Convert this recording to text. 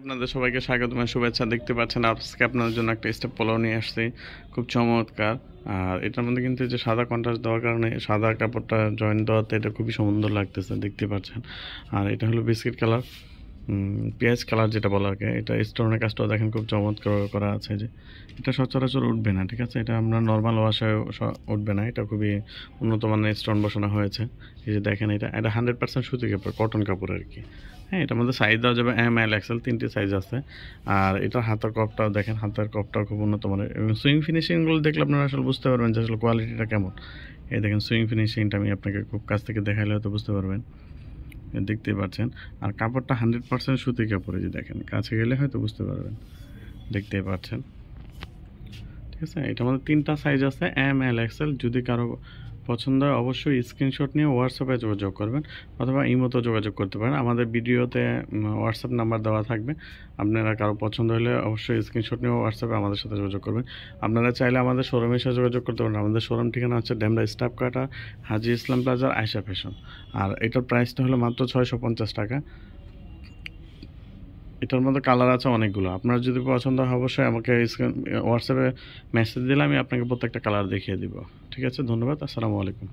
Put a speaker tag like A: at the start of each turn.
A: আপনাদের সবাইকে স্বাগত এবং শুভেচ্ছা। দেখতে পাচ্ছেন আজকে আপনাদের জন্য একটা স্টেপ পোলাও নিয়ে আসছি, খুব চমৎকার। আর এটার মধ্যে কিন্তু যে সাদা কন্ট্রাস্ট দেওয়ার কারণে সাদা কাপড়টা জয়েন্ট দেওয়াতে এটা খুবই সুন্দর লাগতেছে, দেখতে পাচ্ছেন। আর এটা হলো বিস্কিট কালার, পেঁয়াজ কালার যেটা বলা আর কি। এটা স্টোনের কাজটাও দেখেন খুব চমৎকার করা আছে। যে এটা সচরাচর উঠবে না, ঠিক আছে, এটা আমরা নর্মাল ওয়াশে উঠবে না, এটা খুবই উন্নত মানের স্টোন বসানো হয়েছে। এই যে দেখেন, এটা এটা 100% সুতি কাপড়, কটন কাপড় আর কি। হ্যাঁ, এটার মধ্যে সাইজ দেওয়া যাবে এম, এল, এক্সেল, 3টে সাইজ আছে। আর এটার হাতের কপটাও দেখেন, হাতের কপটাও খুব উন্নত মানের এবং সুইং ফিনিশিংগুলো দেখলে আপনারা আসলে বুঝতে পারবেন যে আসলে কোয়ালিটিটা কেমন। এই দেখেন সুইং ফিনিশিংটা আমি আপনাকে খুব কাছ থেকে দেখাইলে হয়তো বুঝতে পারবেন, দেখতেই পাচ্ছেন। আর কাপড়টা 100% সুতি কাপড়ে, যে দেখেন কাছে গেলে হয়তো বুঝতে পারবেন, দেখতেই পাচ্ছেন। ঠিক আছে, এটার মধ্যে 3টা সাইজ আছে, এম, এল, এক্সেল। যদি কারো পছন্দ হয় অবশ্যই স্ক্রিনশট নিয়ে হোয়াটসঅ্যাপে যোগাযোগ করবেন অথবা ইমোতে যোগাযোগ করতে পারেন। আমাদের ভিডিওতে হোয়াটসঅ্যাপ নাম্বার দেওয়া থাকবে। আপনারা কারো পছন্দ হলে অবশ্যই স্ক্রিনশট নিয়ে হোয়াটসঅ্যাপে আমাদের সাথে যোগাযোগ করবেন। আপনারা চাইলে আমাদের শোরুমের সাথে যোগাযোগ করতে পারেন। আমাদের শোরুম ঠিকানা হচ্ছে ডেমরা স্টাফ কোয়ার্টার, হাজি ইসলাম প্লাজার, আয়শা ফ্যাশন। আর এটার প্রাইসটা হলো মাত্র 650 টাকা। এটার মধ্যে কালার আছে অনেকগুলো। আপনার যদি পছন্দ হয় অবশ্যই আমাকে হোয়াটসঅ্যাপে মেসেজ দিলে আমি আপনাকে প্রত্যেকটা কালার দেখিয়ে দিব। ঠিক আছে, ধন্যবাদ। আসসালামু আলাইকুম।